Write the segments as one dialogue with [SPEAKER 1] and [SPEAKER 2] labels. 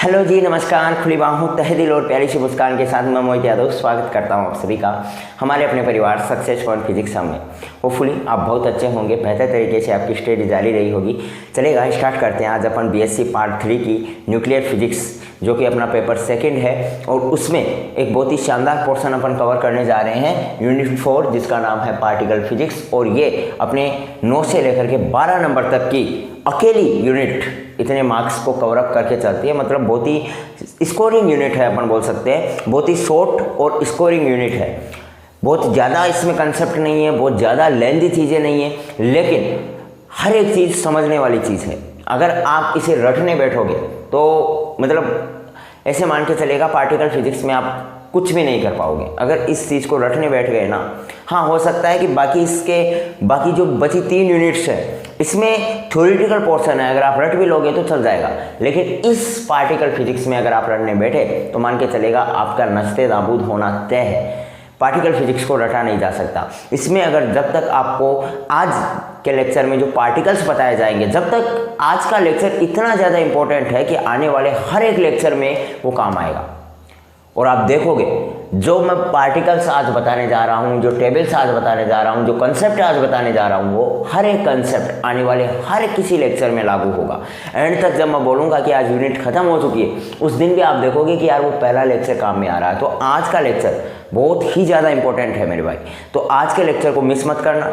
[SPEAKER 1] Hello जी, नमस्कार। खुली बाहों, तहे दिल और प्यारी सी मुस्कान के साथ मैं मोहित यादव स्वागत करता हूँ आप सभी का हमारे अपने परिवार सक्सेस फॉर फिजिक्स में। होपफुली आप बहुत अच्छे होंगे, बेहतर तरीके से आपकी स्टडी जारी रही होगी। चलेगा, स्टार्ट करते हैं। आज अपन बीएससी पार्ट 3 की न्यूक्लियर फिजिक्स, जो कि अपना पेपर सेकंड है, और उसमें एक बहुत ही शानदार पोर्शन अपन कवर करने जा रहे हैं, यूनिट 4, जिसका नाम है पार्टिकल फिजिक्स। और ये अपने 9 से लेकर के 12 नंबर तक की अकेली यूनिट इतने मार्क्स को कवर अप करके चलती है। मतलब बहुत ही स्कोरिंग यूनिट है, अपन बोल सकते हैं। बहुत ही शॉर्ट और स्कोरिंग यूनिट है। बहुत ज़्यादा इसमें कंसेप्ट नहीं है, बहुत ज़्यादा लेंथी चीज़ें नहीं है, लेकिन हर एक चीज़ समझने वाली चीज़ है। अगर आप इसे रटने बैठोगे तो मतलब ऐसे मान के चलेगा, पार्टिकल फिजिक्स में आप कुछ भी नहीं कर पाओगे अगर इस चीज़ को रटने बैठ गए ना। हाँ, हो सकता है कि बाकी जो बची 3 यूनिट्स है, इसमें थ्योरेटिकल पोर्शन है, अगर आप रट भी लोगे तो चल जाएगा। लेकिन इस पार्टिकल फिजिक्स में अगर आप रटने बैठे तो मान के चलेगा आपका नस्ते नाबूद होना तय है। पार्टिकल फिजिक्स को रटा नहीं जा सकता। इसमें अगर जब तक आपको आज के लेक्चर में जो पार्टिकल्स बताए जाएंगे, जब तक आज का लेक्चर इतना ज़्यादा इंपॉर्टेंट है कि आने वाले हर एक लेक्चर में वो काम आएगा। और आप देखोगे, जो मैं पार्टिकल्स आज बताने जा रहा हूँ, जो टेबल्स आज बताने जा रहा हूँ, जो कंसेप्ट आज बताने जा रहा हूँ, वो हर एक कंसेप्ट आने वाले हर किसी लेक्चर में लागू होगा। एंड तक जब मैं बोलूँगा कि आज यूनिट खत्म हो चुकी है, उस दिन भी आप देखोगे कि यार वो पहला लेक्चर काम में आ रहा है। तो आज का लेक्चर बहुत ही ज़्यादा इंपॉर्टेंट है मेरे भाई। तो आज के लेक्चर को मिस मत करना।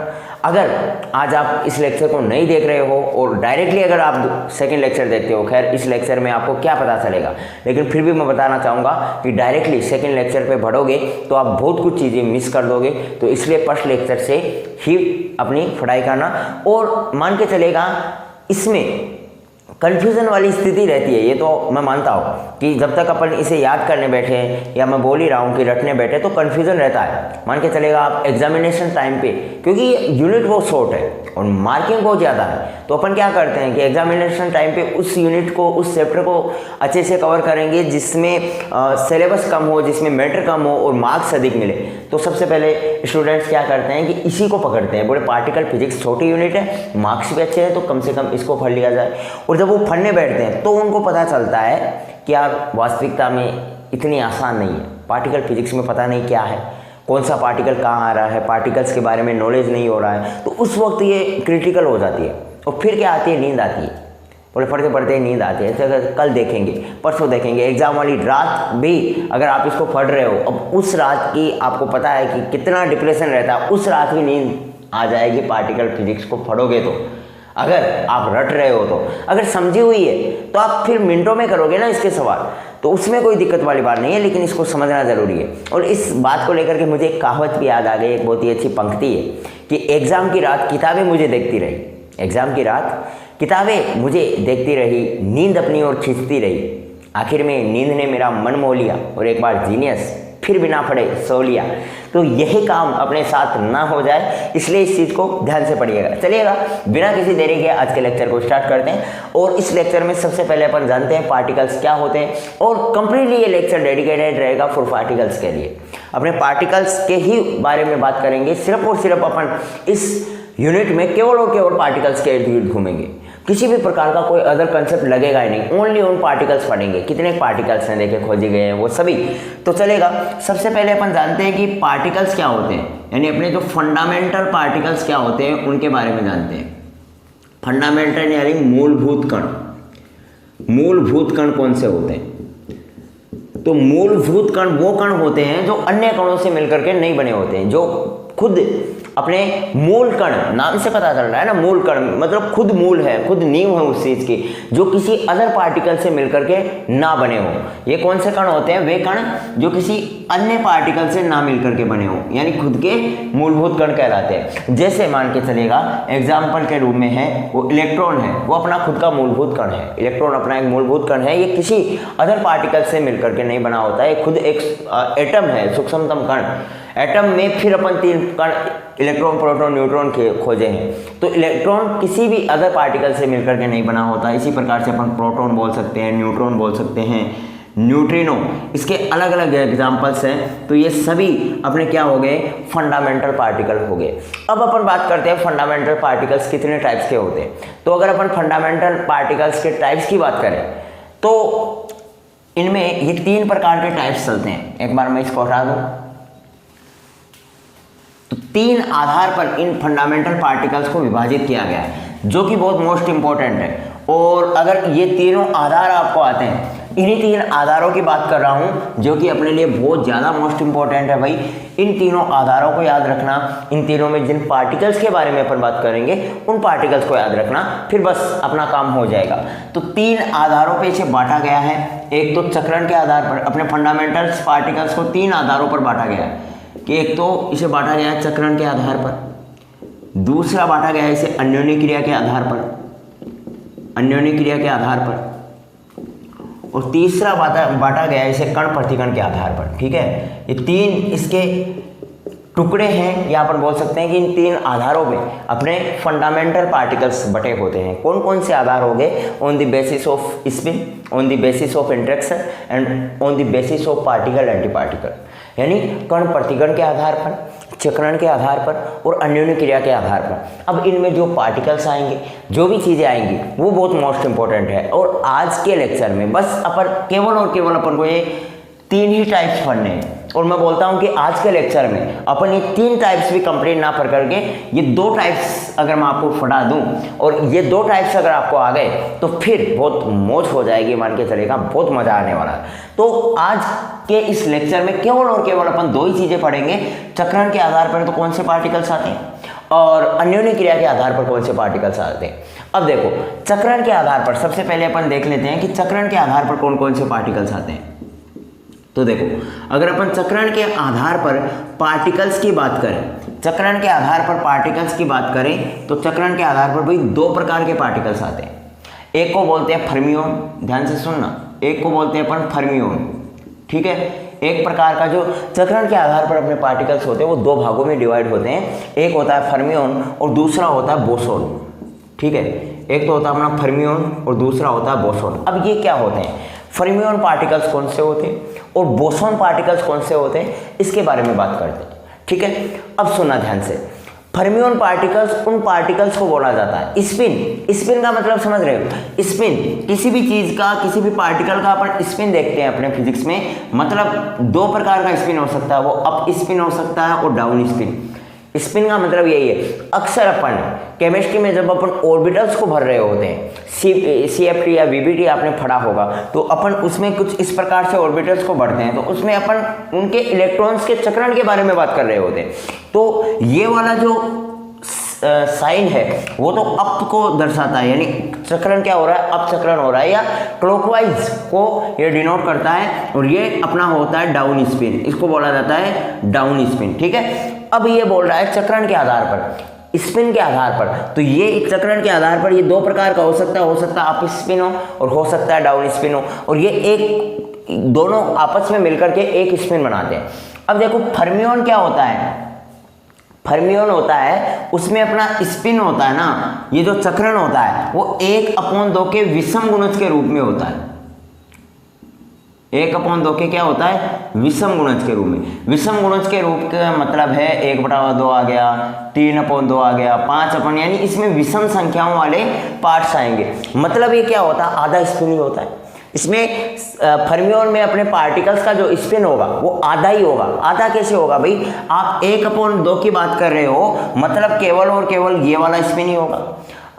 [SPEAKER 1] अगर आज आप इस लेक्चर को नहीं देख रहे हो और डायरेक्टली अगर आप सेकंड लेक्चर देखते हो, खैर इस लेक्चर में आपको क्या पता चलेगा, लेकिन फिर भी मैं बताना चाहूँगा कि डायरेक्टली सेकंड लेक्चर पे बढ़ोगे तो आप बहुत कुछ चीज़ें मिस कर दोगे। तो इसलिए फर्स्ट लेक्चर से ही अपनी पढ़ाई करना। और मान के चलेगा, इसमें कन्फ्यूज़न वाली स्थिति रहती है, ये तो मैं मानता हूँ कि जब तक अपन इसे याद करने बैठे या मैं बोल ही रहा हूँ कि रटने बैठे तो कन्फ्यूज़न रहता है। मान के चलेगा आप एग्जामिनेशन टाइम पे, क्योंकि यूनिट बहुत शॉर्ट है और मार्किंग बहुत ज़्यादा है, तो अपन क्या करते हैं कि एग्जामिनेशन टाइम पे उस यूनिट को, उस चैप्टर को अच्छे से कवर करेंगे जिसमें सिलेबस कम हो, जिसमें मैटर कम हो और मार्क्स अधिक मिले। तो सबसे पहले स्टूडेंट्स क्या करते हैं कि इसी को पकड़ते हैं, बोले पार्टिकल फिजिक्स छोटी यूनिट है, मार्क्स भी अच्छे हैं, तो कम से कम इसको पढ़ लिया जाए। और जब वो पढ़ने बैठते हैं तो उनको पता चलता है कि यार वास्तविकता में इतनी आसान नहीं है। पार्टिकल फिजिक्स में पता नहीं क्या है, कौन सा पार्टिकल कहाँ आ रहा है, पार्टिकल्स के बारे में नॉलेज नहीं हो रहा है। तो उस वक्त ये क्रिटिकल हो जाती है। और फिर क्या आती है, नींद आती है। बोले पढ़ते पढ़ते नींद आती है। तो कल देखेंगे, परसों देखेंगे, एग्जाम वाली रात भी अगर आप इसको पढ़ रहे हो, अब उस रात की आपको पता है कि कितना डिप्रेशन रहता है, उस रात भी नींद आ जाएगी पार्टिकल फिजिक्स को पढ़ोगे तो। अगर आप रट रहे हो तो, अगर समझी हुई है तो आप फिर मिनटों में करोगे ना इसके सवाल, तो उसमें कोई दिक्कत वाली बात नहीं है, लेकिन इसको समझना ज़रूरी है। और इस बात को लेकर के मुझे एक कहावत भी याद आ गई, एक बहुत ही अच्छी पंक्ति है कि एग्ज़ाम की रात किताबें मुझे देखती रही, एग्ज़ाम की रात किताबें मुझे देखती रही, नींद अपनी ओर खींचती रही, आखिर में नींद ने मेरा मन मोह लिया और एक बार जीनियस फिर बिना पढ़े सो लिया। तो यही काम अपने साथ ना हो जाए, इसलिए इस चीज़ को ध्यान से पढ़िएगा। चलिएगा, बिना किसी देरी के आज के लेक्चर को स्टार्ट करते हैं। और इस लेक्चर में सबसे पहले अपन जानते हैं पार्टिकल्स क्या होते हैं, और कंप्लीटली ये लेक्चर डेडिकेटेड रहेगा फॉर पार्टिकल्स के लिए। अपने पार्टिकल्स के ही बारे में बात करेंगे, सिर्फ और सिर्फ अपन इस यूनिट में केवल और केवल पार्टिकल्स के इर्द गिर्द घूमेंगे। किसी भी प्रकार का कोई अदर कंसेप्ट लगेगा ही नहीं, ओनली उन पार्टिकल्स पढ़ेंगे। कितने पार्टिकल्स हैं देखे, खोजे गए हैं वो सभी। तो चलेगा, सबसे पहले अपन जानते हैं कि पार्टिकल्स क्या होते हैं, यानी अपने जो फंडामेंटल पार्टिकल्स क्या होते हैं उनके बारे में जानते हैं। फंडामेंटल यानी मूलभूत कण। मूलभूत कण कौन से होते हैं? तो मूलभूत कण वो कण होते हैं जो अन्य कणों से मिलकर के नहीं बने होते हैं, जो खुद अपने मूल कण, नाम से पता चल रहा है ना, मूल कण मतलब खुद मूल है, खुद नींव है उस चीज़ की, जो किसी अदर पार्टिकल से मिलकर के ना बने हो। ये कौन से कण होते हैं? वे कण जो किसी अन्य पार्टिकल से ना मिलकर के बने हो, यानी खुद के मूलभूत कण कहलाते हैं। जैसे मान के चलेगा, एग्जाम्पल के रूप में है वो इलेक्ट्रॉन है, वो अपना खुद का मूलभूत कण है। इलेक्ट्रॉन अपना एक मूलभूत कण है, ये किसी अदर पार्टिकल से मिलकर के नहीं बना होता है, खुद एक एटम है, सूक्ष्मतम कण। एटम में फिर अपन 3 कण इलेक्ट्रॉन, प्रोटॉन, न्यूट्रॉन के खोजे हैं। तो इलेक्ट्रॉन किसी भी अदर पार्टिकल से मिलकर के नहीं बना होता। इसी प्रकार से अपन प्रोटॉन बोल सकते हैं, न्यूट्रॉन बोल सकते हैं, न्यूट्रिनो, इसके अलग अलग एग्जाम्पल्स हैं। तो ये सभी अपने क्या हो गए? फंडामेंटल पार्टिकल हो गए। अब अपन बात करते हैं फंडामेंटल पार्टिकल्स कितने टाइप्स के होते हैं। तो अगर अपन फंडामेंटल पार्टिकल्स के टाइप्स की बात करें तो इनमें ये 3 प्रकार के टाइप्स चलते हैं। एक बार मैं इसको हटा दूं, तो 3 आधार पर इन फंडामेंटल पार्टिकल्स को विभाजित किया गया है, जो कि बहुत मोस्ट इंपॉर्टेंट है। और अगर ये तीनों आधार आपको आते हैं, इन्हीं 3 आधारों की बात कर रहा हूं, जो कि अपने लिए बहुत ज़्यादा मोस्ट इंपॉर्टेंट है भाई। इन तीनों आधारों को याद रखना, इन तीनों में जिन पार्टिकल्स के बारे में अपन बात करेंगे उन पार्टिकल्स को याद रखना, फिर बस अपना काम हो जाएगा। तो 3 आधारों पे इसे बांटा गया है। एक तो चक्रण के आधार पर, अपने फंडामेंटल्स पार्टिकल्स को 3 आधारों पर बांटा गया है कि एक तो इसे बांटा गया है चक्रण के आधार पर, दूसरा बांटा गया है इसे अन्योन्य क्रिया के आधार पर, अन्योन्य क्रिया के आधार पर, और तीसरा बांटा गया है इसे कण प्रतिकण के आधार पर। ठीक है, ये 3 इसके टुकड़े हैं, या अपन बोल सकते हैं कि इन 3 आधारों में अपने फंडामेंटल पार्टिकल्स बटे होते हैं। कौन कौन से आधार हो गए? On the basis off spin, on the basis of interaction and on the basis of particle anti particle, यानी कण प्रतिकण के आधार पर, चक्रण के आधार पर और अन्योन्य क्रिया के आधार पर। अब इनमें जो पार्टिकल्स आएंगे, जो भी चीज़ें आएंगी, वो बहुत मोस्ट इंपॉर्टेंट है। और आज के लेक्चर में बस अपन केवल और केवल अपन को ये 3 ही टाइप्स पढ़ने हैं। और मैं बोलता हूँ कि आज के लेक्चर में अपन ये 3 टाइप्स भी कंप्लीट ना पढ़ करके ये 2 टाइप्स अगर मैं आपको पढ़ा दूँ और ये 2 टाइप्स अगर आपको आ गए तो फिर बहुत मौज हो जाएगी, मान के चलेगा, बहुत मज़ा आने वाला है। तो आज के इस लेक्चर में केवल और केवल अपन 2 ही चीज़ें पढ़ेंगे। चक्रण के आधार पर तो कौन से पार्टिकल्स आते हैं और अन्योन्य क्रिया के आधार पर कौन से पार्टिकल्स आते हैं। अब देखो, चक्रण के आधार पर सबसे पहले अपन देख लेते हैं कि चक्रण के आधार पर कौन कौन से पार्टिकल्स आते हैं। तो देखो, अगर अपन चक्रण के आधार पर पार्टिकल्स की बात करें, चक्रण के आधार पर पार्टिकल्स की बात करें तो चक्रण के आधार पर भाई 2 प्रकार के पार्टिकल्स आते हैं। एक को बोलते हैं फर्मियोन, ध्यान से सुनना, एक को बोलते हैं अपन फर्मियोन। ठीक है, एक प्रकार का जो चक्रण के आधार पर अपने पार्टिकल्स होते हैं वो 2 भागों में डिवाइड होते हैं। एक होता है फर्मियोन और दूसरा होता है बोसोन। ठीक है, एक तो होता है अपना फर्मियोन और दूसरा होता है बोसोन। अब ये क्या होते हैं, फर्मियोन पार्टिकल्स कौन से होते हैं और बोसोन पार्टिकल्स कौन से होते हैं, इसके बारे में बात करते हैं। ठीक है, अब सुनना ध्यान से। फर्मियोन पार्टिकल्स उन पार्टिकल्स को बोला जाता है स्पिन। स्पिन का मतलब समझ रहे हो? स्पिन किसी भी चीज का, किसी भी पार्टिकल का अपन स्पिन देखते हैं अपने फिजिक्स में, मतलब 2 प्रकार का स्पिन हो सकता है, वो अप स्पिन हो सकता है और डाउन स्पिन। स्पिन का मतलब यही है। अक्सर अपन केमिस्ट्री में जब अपन ऑर्बिटल्स को भर रहे होते हैं, CFT या VBT आपने पढ़ा होगा, तो अपन उसमें कुछ इस प्रकार से ऑर्बिटल्स को भरते हैं, तो उसमें अपन उनके इलेक्ट्रॉन्स के चक्रण के बारे में बात कर रहे होते हैं। तो ये वाला जो साइन है वो तो अप को दर्शाता है, यानी चक्रण क्या हो रहा है, अप चक्रण हो रहा है, या क्लॉकवाइज को ये डिनोट करता है। और ये अपना होता है डाउन स्पिन, इसको बोला जाता है डाउन स्पिन। ठीक है, अब ये बोल रहा है चक्रण के आधार पर, स्पिन के आधार पर। तो ये चक्रण के आधार पर ये 2 प्रकार का हो सकता है अप स्पिन हो और हो सकता है डाउन स्पिन हो, और ये एक दोनों आपस में मिलकर के एक स्पिन बनाते हैं। अब देखो, फर्मियोन क्या होता है, फर्मियोन होता है उसमें अपना स्पिन होता है ना, ये जो चक्रण होता है वो 1/2 के विषम गुणज के रूप में होता है। 1/2 के क्या होता है, विषम गुणज के रूप में। विषम गुणज के रूप का मतलब है 1/2 आ गया, 3/2 आ गया, 5 यानी इसमें विषम संख्याओं वाले पार्ट्स आएंगे। मतलब ये क्या होता है, आधा स्पिन ही होता है। इसमें फर्मियोन में अपने पार्टिकल्स का जो स्पिन होगा वो आधा ही होगा। आधा कैसे होगा भाई, आप 1/2 की बात कर रहे हो, मतलब केवल और केवल ये वाला स्पिन ही होगा।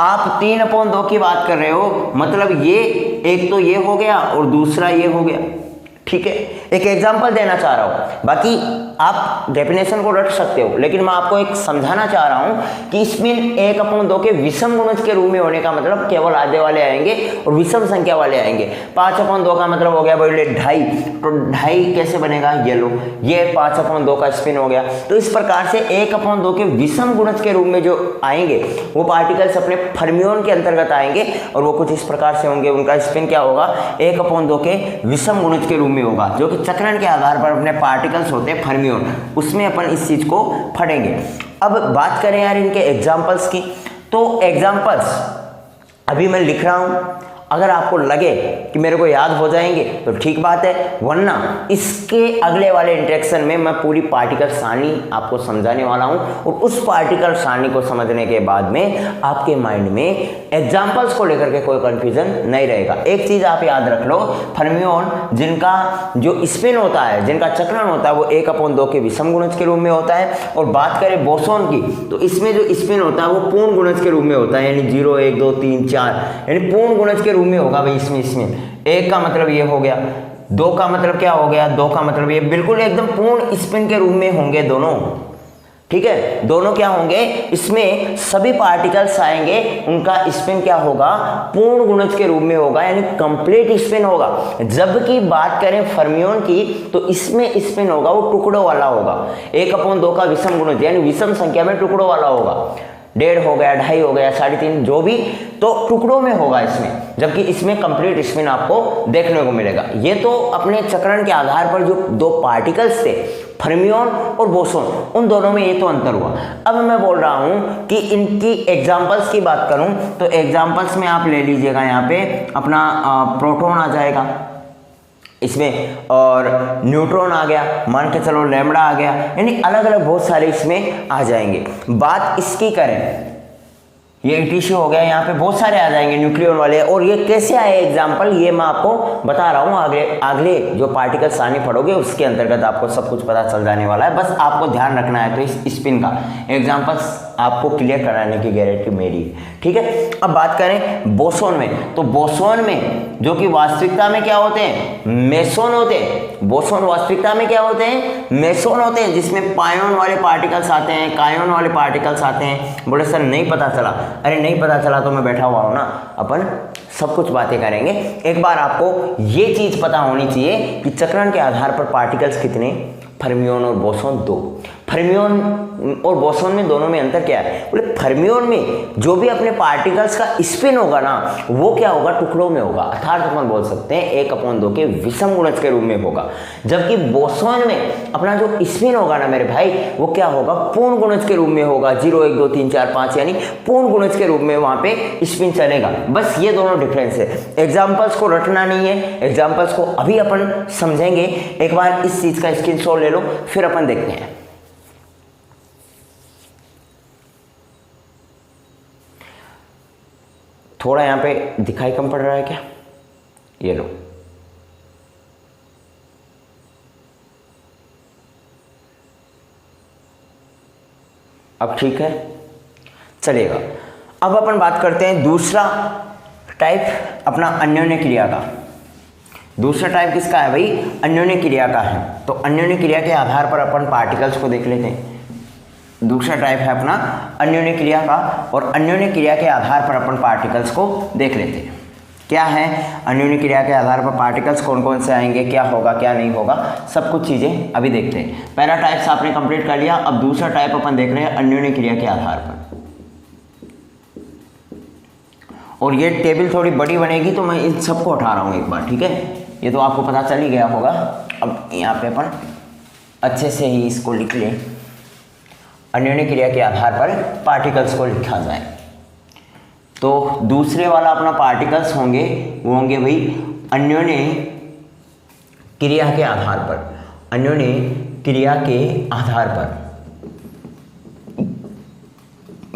[SPEAKER 1] आप 3/2 की बात कर रहे हो, मतलब ये एक तो ये हो गया और दूसरा ये हो गया। ठीक है, एक एग्जांपल देना चाह रहा हूँ, बाकी आप डेफिनेशन को रट सकते हो, लेकिन मैं आपको एक समझाना चाह रहा हूँ कि स्पिन 1/2 के विषम गुणज के रूप में होने का मतलब केवल आधे वाले आएंगे और विषम संख्या वाले आएंगे। 5/2 का मतलब हो गया बोले 2.5, तो 2.5 कैसे बनेगा, ये लो, ये 5/2 का स्पिन हो गया। तो इस प्रकार से 1/2 के विषम गुणज के रूप में जो आएंगे वो पार्टिकल्स अपने फर्मियोन के अंतर्गत आएंगे और वो कुछ इस प्रकार से होंगे। उनका स्पिन क्या होगा, 1/2 के विषम गुणज के रूप में होगा, जो कि चक्रण के आधार पर अपने पार्टिकल्स होते हैं फर्मियोन, उसमें अपन इस चीज को पढ़ेंगे। अब बात करें यार इनके एग्जांपल्स की, तो एग्जांपल्स अभी मैं लिख रहा हूं, अगर आपको लगे कि मेरे को याद हो जाएंगे तो ठीक बात है, वरना इसके अगले वाले इंटरेक्शन में मैं पूरी पार्टिकल सारणी आपको समझाने वाला हूं, और उस पार्टिकल सारणी को समझने के बाद में आपके माइंड में एग्जाम्पल्स को लेकर के कोई कंफ्यूजन नहीं रहेगा। एक चीज आप याद रख लो, फर्मियोन जिनका जो स्पिन होता है, जिनका चक्रण होता है वो 1/2 के विषम गुणज के रूप में होता है। और बात करें बोसोन की तो इसमें जो स्पिन होता है वो पूर्ण गुणज के रूप में होता है, यानी 0 1 2 3 4 यानी पूर्ण गुणज के रूप में होगा भाई। इसमें 1 का मतलब ये हो गया, 2 का मतलब क्या हो गया, 2 का मतलब ये, बिल्कुल एकदम पूर्ण स्पिन के रूप में होंगे दोनों। ठीक है, दोनों क्या होंगे, इसमें सभी पार्टिकल्स आएंगे, उनका स्पिन क्या होगा, पूर्ण गुणज के रूप में होगा, यानी कंप्लीट स्पिन होगा। जबकि बात करें फर्मियोन की तो इसमें स्पिन होगा वो टुकड़ों वाला होगा, 1/2 का विषम गुणज यानी विषम संख्या में टुकड़ों वाला होगा, 1.5 हो गया, 2.5 हो गया, 3.5 जो भी, तो टुकड़ों में होगा इसमें। जबकि इसमें कंप्लीट स्पिन आपको देखने को मिलेगा। ये तो अपने चक्रण के आधार पर जो 2 पार्टिकल्स थे फर्मियोन और बोसोन, उन दोनों में ये तो अंतर हुआ। अब मैं बोल रहा हूं कि इनकी एग्जांपल्स की बात करूं तो एग्जांपल्स में आप ले लीजिएगा, यहाँ पे अपना प्रोटॉन आ जाएगा इसमें, और न्यूट्रॉन आ गया, मान के चलो लैम्बडा आ गया, यानी अलग अलग बहुत सारे इसमें आ जाएंगे। बात इसकी करें, ये ETC हो गया, यहाँ पे बहुत सारे आ जाएंगे न्यूक्लियन वाले। और ये कैसे आए एग्जाम्पल, ये मैं आपको बता रहा हूँ, आगे जो पार्टिकल्स आने पड़ोगे उसके अंतर्गत आपको सब कुछ पता चल जाने वाला है। बस आपको ध्यान रखना है तो इस स्पिन का एग्जाम्पल्स आपको क्लियर कराने की गारंटी मेरी है। ठीक है, अब बात करें बोसोन में, तो बोसोन में जो कि वास्तविकता में क्या होते हैं, मेसोन होते हैं। बोसोन वास्तविकता में क्या होते हैं, मेसोन होते हैं, जिसमें पायोन वाले पार्टिकल्स आते हैं, कायोन वाले पार्टिकल्स आते हैं। बोले सर नहीं पता चला, अरे नहीं पता चला तो मैं बैठा हुआ हूं ना, अपन सब कुछ बातें करेंगे। एक बार आपको ये चीज पता होनी चाहिए कि चक्रण के आधार पर पार्टिकल्स कितने, फर्मियोन और बोसोन 2। फर्मियोन और बोसोन में दोनों में अंतर क्या है, बोले फर्मियोन में जो भी अपने पार्टिकल्स का स्पिन होगा ना वो क्या होगा, टुकड़ों में होगा, अर्थात अपन बोल सकते हैं 1/2 के विषम गुणज के रूप में होगा। जबकि बोसोन में अपना जो स्पिन होगा ना मेरे भाई वो क्या होगा, पूर्ण गुणज के रूप में होगा, 0 1 2 3 4 5 यानी पूर्ण गुणज के रूप में वहां पे स्पिन चलेगा। बस ये दोनों डिफरेंस है। एग्जाम्पल्स को रटना नहीं है, एग्जाम्पल्स को अभी अपन समझेंगे। एक बार इस चीज का स्क्रीनशॉट ले लो, फिर अपन देखते हैं। थोड़ा यहाँ पे दिखाई कम पड़ रहा है क्या, ये लो। अब ठीक है, चलेगा। अब अपन बात करते हैं दूसरा टाइप अपना अन्योन्य क्रिया का। दूसरा टाइप किसका है भाई, अन्योन्य क्रिया का है। तो अन्योन्य क्रिया के आधार पर अपन पार्टिकल्स को देख लेते हैं। दूसरा टाइप है अपना अन्योन्य क्रिया का, और अन्योन्य क्रिया के आधार पर अपन पार्टिकल्स को देख लेते हैं। क्या है अन्योन्य क्रिया के आधार पर पार्टिकल्स कौन कौन से आएंगे, क्या होगा क्या नहीं होगा, सब कुछ चीज़ें अभी देखते हैं। पहला टाइप्स आपने कंप्लीट कर लिया। अब दूसरा टाइप अपन देख रहे हैं अन्योन्य क्रिया के आधार पर। और ये टेबल थोड़ी बड़ी बनेगी तो मैं इन सबको हटा रहा हूँ एक बार, ठीक है। ये तो आपको पता चल ही गया होगा। अब यहाँ पे अपन अच्छे से ही इसको लिख लें, अन्योन्य क्रिया के आधार पर पार्टिकल्स को लिखा जाए। तो दूसरे वाला अपना पार्टिकल्स होंगे वो होंगे भाई अन्योन्य क्रिया के आधार पर। अन्योन्य क्रिया के आधार पर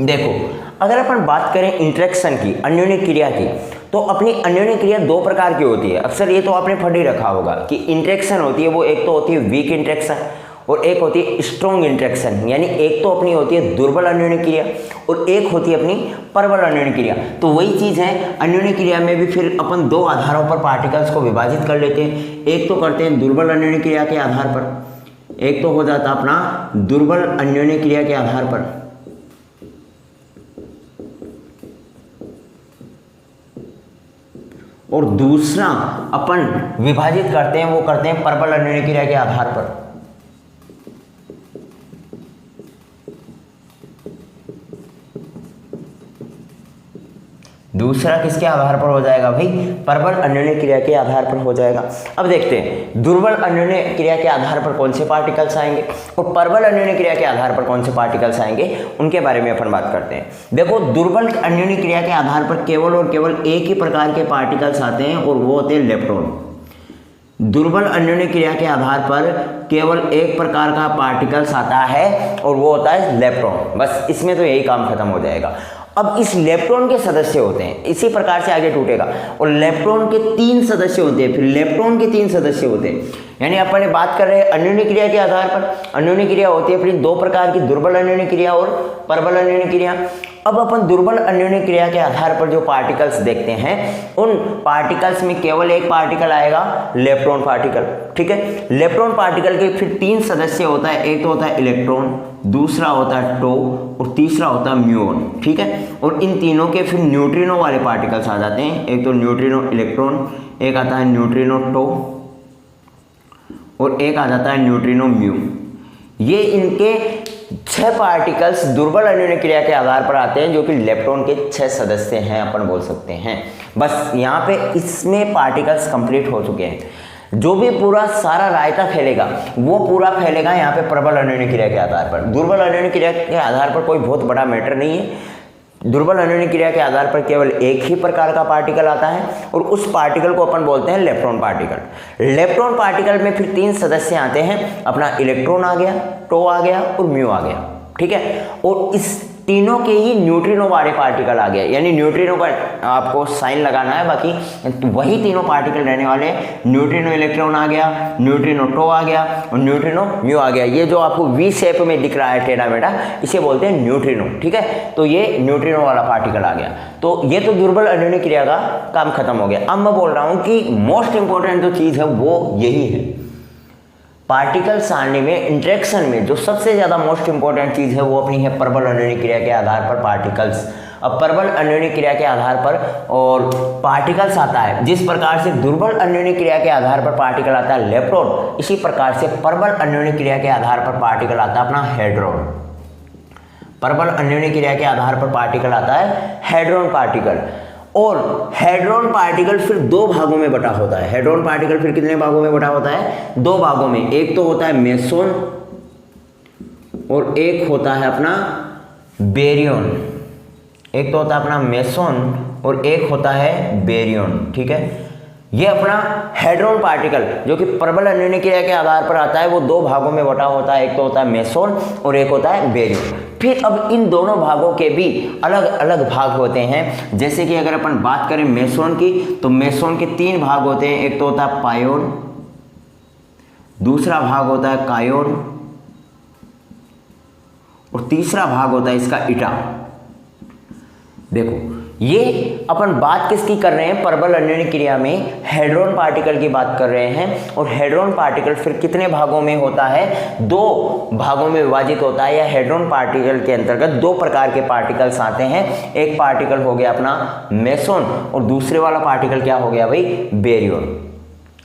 [SPEAKER 1] देखो, अगर अपन बात करें इंटरेक्शन की, अन्योन्य क्रिया की, तो अपनी अन्योन्य क्रिया 2 प्रकार की होती है। अक्सर ये तो आपने पढ़ ही रखा होगा कि इंटरेक्शन होती है वो एक तो होती है वीक इंटरेक्शन और एक होती है स्ट्रॉन्ग इंटरेक्शन। यानी एक तो अपनी होती है दुर्बल अन्योन्य क्रिया और एक होती है अपनी प्रबल अन्योन्य क्रिया। तो वही चीज़ है, अन्योन्य क्रिया में भी फिर अपन 2 आधारों पर पार्टिकल्स को विभाजित कर लेते हैं। एक तो करते हैं दुर्बल अन्योन्य क्रिया के आधार पर, एक तो हो जाता अपना दुर्बल अन्योन्य क्रिया के आधार पर, और दूसरा अपन विभाजित करते हैं वो करते हैं प्रबल अन्योन्य क्रिया के आधार पर। दूसरा किसके आधार पर हो जाएगा भाई, प्रबल अन्योन्य क्रिया के आधार पर हो जाएगा। अब देखते हैं दुर्बल अन्योन्य क्रिया के आधार पर कौन से पार्टिकल्स आएंगे और प्रबल अन्योन्य क्रिया के आधार पर कौन से पार्टिकल्स आएंगे, उनके बारे में अपन बात करते हैं। देखो, दुर्बल अन्योन्य क्रिया के आधार पर केवल और केवल एक ही प्रकार के पार्टिकल्स आते हैं और वो होते हैं इलेक्ट्रॉन। दुर्बल अन्योन्य क्रिया के आधार पर केवल एक प्रकार का पार्टिकल्स आता है और वो होता है इलेक्ट्रॉन। बस इसमें तो यही काम खत्म हो जाएगा। अब इस लेप्टॉन के सदस्य होते हैं, इसी प्रकार से आगे टूटेगा, और लेप्टॉन के 3 सदस्य होते हैं, फिर लेप्टॉन के 3 सदस्य होते हैं। यानी अपन बात कर रहे हैं अन्योन्य क्रिया के आधार पर। अन्योन्य क्रिया होती है अपनी 2 प्रकार की, दुर्बल अन्योन्य क्रिया और प्रबल अन्योन्य क्रिया। अब अपन दुर्बल अन्योन्य क्रिया के आधार पर जो पार्टिकल्स देखते हैं, उन पार्टिकल्स में केवल एक पार्टिकल आएगा, लेप्टॉन पार्टिकल। ठीक है, लेप्टॉन पार्टिकल के फिर 3 सदस्य होता है, एक तो होता है इलेक्ट्रॉन, दूसरा होता है टो और तीसरा होता है म्यूऑन। ठीक है, और इन तीनों के फिर न्यूट्रिनो वाले पार्टिकल्स आ जाते हैं, एक तो न्यूट्रिनो इलेक्ट्रॉन, एक आता है न्यूट्रिनो टो और एक आ जाता है न्यूट्रिनो म्यू। ये इनके 6 पार्टिकल्स दुर्बल अन्योन्य क्रिया के आधार पर आते हैं, जो कि लेप्टॉन के 6 सदस्य हैं अपन बोल सकते हैं। बस यहाँ पे इसमें पार्टिकल्स कंप्लीट हो चुके हैं। जो भी पूरा सारा रायता फैलेगा वो पूरा फैलेगा यहाँ पे प्रबल अन्योन्य क्रिया के आधार पर। दुर्बल अन्योन्य क्रिया के आधार पर कोई बहुत बड़ा मैटर नहीं है। दुर्बल अन्योन्य क्रिया के आधार पर केवल एक ही प्रकार का पार्टिकल आता है और उस पार्टिकल को अपन बोलते हैं लेप्टॉन पार्टिकल। लेप्टॉन पार्टिकल में फिर 3 सदस्य आते हैं, अपना इलेक्ट्रॉन आ गया, टो आ गया और म्यू आ गया। ठीक है, और इस तीनों के ही न्यूट्रिनो वाले पार्टिकल आ गए, यानी न्यूट्रिनो का आपको साइन लगाना है, बाकी वही तीनों पार्टिकल रहने वाले। न्यूट्रिनो इलेक्ट्रॉन आ गया, न्यूट्रिनो टो आ गया और न्यूट्रिनो म्यू आ गया। ये जो आपको वी शेप में दिख रहा है टेढ़ा मेढ़ा, इसे बोलते हैं न्यूट्रिनो। ठीक है, तो ये न्यूट्रिनो वाला पार्टिकल आ गया। तो ये तो दुर्बल अन्योन्य क्रिया का काम खत्म हो गया। अब मैं बोल रहा हूँ कि मोस्ट इंपॉर्टेंट जो चीज़ है वो यही है, पार्टिकल सारणी में इंटरेक्शन में जो सबसे ज़्यादा मोस्ट इंपॉर्टेंट चीज़ है वो अपनी है प्रबल अन्योन्य क्रिया के आधार पर पार्टिकल्स। अब प्रबल अन्योन्य क्रिया के आधार पर और पार्टिकल्स आता है, जिस प्रकार से दुर्बल अन्योन्य क्रिया के आधार पर पार्टिकल आता है लेप्टॉन, इसी प्रकार से प्रबल अन्योन्य क्रिया के आधार पर पार्टिकल आता है अपना हेड्रॉन। प्रबल अन्योन्य क्रिया के आधार पर पार्टिकल आता है हेड्रॉन पार्टिकल। और हेड्रॉन पार्टिकल फिर 2 भागों में बटा होता है। हेड्रॉन पार्टिकल फिर कितने भागों में बटा होता है? 2 भागों में। एक तो होता है मेसोन और एक होता है अपना बेरियन। एक तो होता है अपना मेसोन और एक होता है बेरियन। ठीक है, ये अपना हेड्रॉन पार्टिकल जो कि प्रबल अन्योन्य क्रिया के आधार पर आता है, वो 2 भागों में बटा होता है। एक तो होता है मेसोन और एक होता है बेरियन। फिर अब इन दोनों भागों के भी अलग अलग भाग होते हैं। जैसे कि अगर अपन बात करें मेसोन की, तो मेसोन के 3 भाग होते हैं। एक तो होता है पायोन, दूसरा भाग होता है कायोन और तीसरा भाग होता है इसका ईटा। देखो, ये अपन बात किसकी कर रहे हैं? प्रबल अन्योन्य क्रिया में हेड्रॉन पार्टिकल की बात कर रहे हैं। और हेड्रॉन पार्टिकल फिर कितने भागों में होता है? 2 भागों में विभाजित होता है। या हेड्रॉन पार्टिकल के अंतर्गत 2 प्रकार के पार्टिकल्स आते हैं। एक पार्टिकल हो गया अपना मेसोन और दूसरे वाला पार्टिकल क्या हो गया भाई? बेरियन।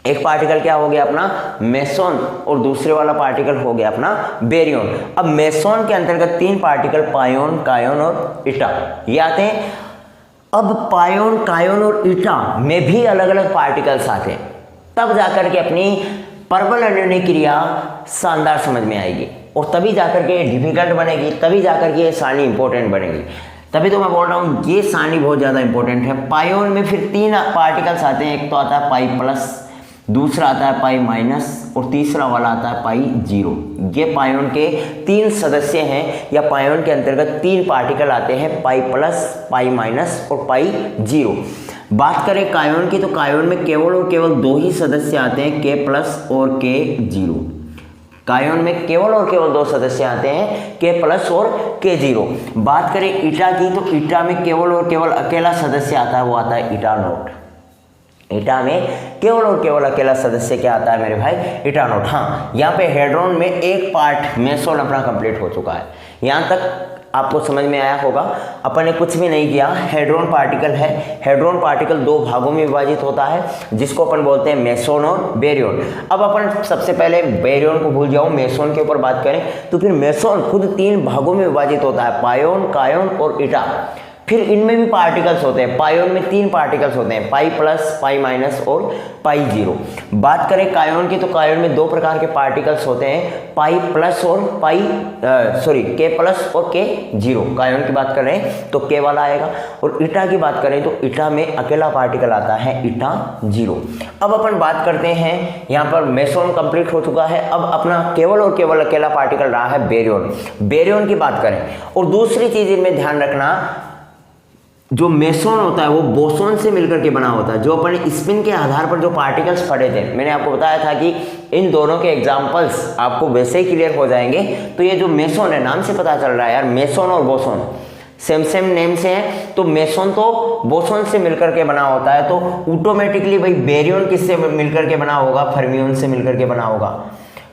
[SPEAKER 1] एक पार्टिकल क्या हो गया अपना मेसोन और दूसरे वाला पार्टिकल हो गया अपना बेरियन। अब मेसोन के अंतर्गत 3 पार्टिकल पायोन, कायोन और ईटा ये आते हैं। अब पायोन, कायोन और ईटा में भी अलग अलग पार्टिकल्स आते हैं, तब जाकर के अपनी प्रबल अन्योन्य क्रिया शानदार समझ में आएगी और तभी जाकर के डिफिकल्ट बनेगी, तभी जाकर के ये सारणी इंपॉर्टेंट बनेगी। तभी तो मैं बोल रहा हूँ ये सारणी बहुत ज़्यादा इंपॉर्टेंट है। पायोन में फिर 3 पार्टिकल्स आते हैं। एक तो आता है पाई प्लस, दूसरा आता है पाई माइनस और तीसरा वाला आता है पाई 0। ये पायोन के 3 सदस्य हैं, या पायोन के अंतर्गत 3 पार्टिकल आते हैं, पाई प्लस, पाई माइनस और पाई 0। बात करें कायोन की, तो कायोन में केवल और केवल 2 ही सदस्य आते हैं, के प्लस और के 0। कायोन में केवल और केवल 2 सदस्य आते हैं, के प्लस और के 0। बात करें ईटा की, तो ईटा में केवल और केवल अकेला सदस्य आता है, वो आता है ईटा नोट। ईटा में केवल और केवल अकेला सदस्य क्या आता है मेरे भाई? ईटा नोट। हाँ, यहाँ पे हेड्रॉन में एक पार्ट मेसोन अपना कंप्लीट हो चुका है। यहाँ तक आपको समझ में आया होगा। अपन ने कुछ भी नहीं किया। हेड्रॉन पार्टिकल है, हेड्रॉन पार्टिकल 2 भागों में विभाजित होता है, जिसको अपन बोलते हैं मेसोन और बेरियन। अब अपन सबसे पहले बेरियन को भूल जाओ, मेसोन के ऊपर बात करें तो फिर मेसोन खुद 3 भागों में विभाजित होता है, पायोन, कायोन और ईटा। फिर इनमें भी पार्टिकल्स होते हैं। पायोन में 3 पार्टिकल्स होते हैं, पाई प्लस, पाई माइनस और पाई 0। बात करें कायोन की, तो कायोन में 2 प्रकार के पार्टिकल्स होते हैं, पाई प्लस और के प्लस और के 0। कायोन की बात करें तो के वाला आएगा। और ईटा की बात करें तो ईटा में अकेला पार्टिकल आता है, ईटा 0। अब अपन बात करते हैं, यहाँ पर मेसोन कंप्लीट हो चुका है। अब अपना केवल और केवल अकेला पार्टिकल रहा है बेरियन। बेरियन की बात करें, और दूसरी चीज इनमें ध्यान रखना, जो मेसोन होता है वो बोसोन से मिलकर के बना होता है। जो अपन स्पिन के आधार पर जो पार्टिकल्स पढ़े थे, मैंने आपको बताया था कि इन दोनों के एग्जाम्पल्स आपको वैसे ही क्लियर हो जाएंगे। तो ये जो मेसोन है, नाम से पता चल रहा है यार, मेसोन और बोसोन सेम सेम नेम से हैं, तो मेसोन तो बोसोन से मिलकर के बना होता है, तो ऑटोमेटिकली भाई बेरियन किससे मिलकर के बना होगा, फर्मियन से मिलकर के बना होगा।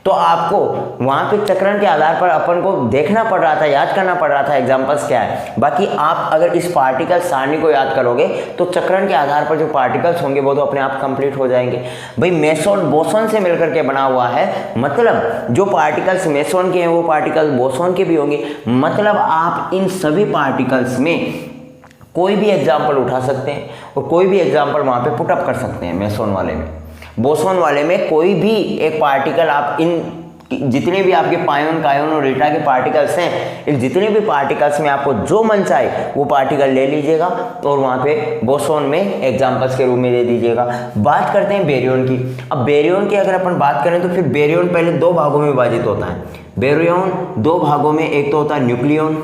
[SPEAKER 1] तो आपको वहाँ पे चक्रण के आधार पर अपन को देखना पड़ रहा था, याद करना पड़ रहा था एग्जाम्पल्स क्या है। बाकी आप अगर इस पार्टिकल सारणी को याद करोगे तो चक्रण के आधार पर जो पार्टिकल्स होंगे वो तो अपने आप कंप्लीट हो जाएंगे। भाई मेसोन बोसोन से मिलकर के बना हुआ है, मतलब जो पार्टिकल्स मेसोन के हैं वो पार्टिकल बोसोन के भी होंगे। मतलब आप इन सभी पार्टिकल्स में कोई भी एग्जाम्पल उठा सकते हैं और कोई भी एग्जाम्पल वहाँ पे पुटअप कर सकते हैं। मेसोन वाले में, बोसोन वाले में कोई भी एक पार्टिकल आप इन जितने भी आपके पायोन, कायोन और ईटा के पार्टिकल्स हैं, इन जितने भी पार्टिकल्स में आपको जो मन चाहे वो पार्टिकल ले लीजिएगा और वहाँ पे बोसोन में एग्जाम्पल्स के रूप में दे दीजिएगा। बात करते हैं बेरियन की। अब बेरियन की अगर अपन बात करें तो फिर बेरियन पहले दो भागों में विभाजित होता है। बेरियन दो भागों में, एक तो होता है न्यूक्लियन,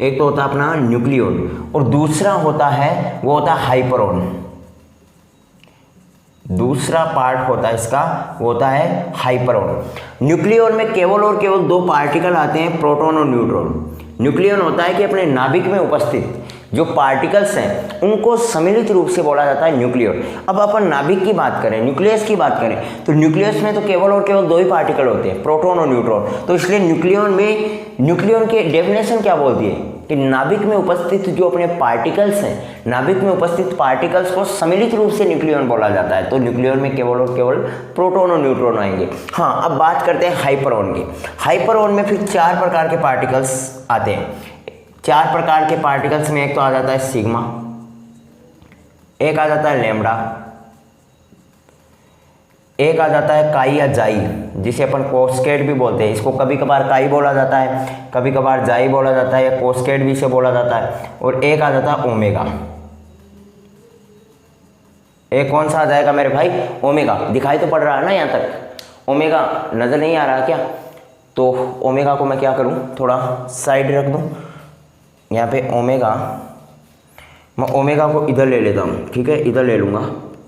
[SPEAKER 1] एक तो होता है अपना न्यूक्लियन, और दूसरा होता है वो होता है हाइपरॉन। दूसरा पार्ट होता है इसका वो होता है हाइपरॉन। न्यूक्लियन में केवल और केवल दो पार्टिकल आते हैं, प्रोटॉन और न्यूट्रॉन। न्यूक्लियन होता है कि अपने नाभिक में उपस्थित जो पार्टिकल्स हैं उनको सम्मिलित रूप से बोला जाता है न्यूक्लियन। अब अपन नाभिक की बात करें, न्यूक्लियस की बात करें, तो न्यूक्लियस में तो केवल और केवल दो ही पार्टिकल होते हैं, प्रोटॉन और न्यूट्रॉन। तो इसलिए न्यूक्लियन की डेफिनेशन क्या बोलती है कि नाभिक में उपस्थित जो अपने पार्टिकल्स हैं, नाभिक में उपस्थित पार्टिकल्स को सम्मिलित रूप से न्यूक्लियन बोला जाता है। तो न्यूक्लियन में केवल और केवल प्रोटॉन और न्यूट्रॉन आएंगे। हाँ, अब बात करते हैं हाइपरॉन की। हाइपरॉन में फिर चार प्रकार के पार्टिकल्स आते हैं। चार प्रकार के पार्टिकल्स में एक तो आ जाता है सिग्मा, एक आ जाता है लैम्डा, एक आ जाता है काई या जाई, जिसे अपन कोस्केट भी बोलते हैं। इसको कभी कभार काई बोला जाता है, कभी कभार जाई बोला जाता है, या कोस्केट भी इसे बोला जाता है। और एक आ जाता है ओमेगा। एक कौन सा आ जाएगा मेरे भाई, ओमेगा। दिखाई तो पड़ रहा है ना यहाँ तक, ओमेगा नजर नहीं आ रहा क्या? तो ओमेगा को मैं क्या करूँ, थोड़ा साइड रख दूँ। यहाँ पे ओमेगा, मैं ओमेगा को इधर ले लेता हूँ, ठीक है, इधर ले लूँगा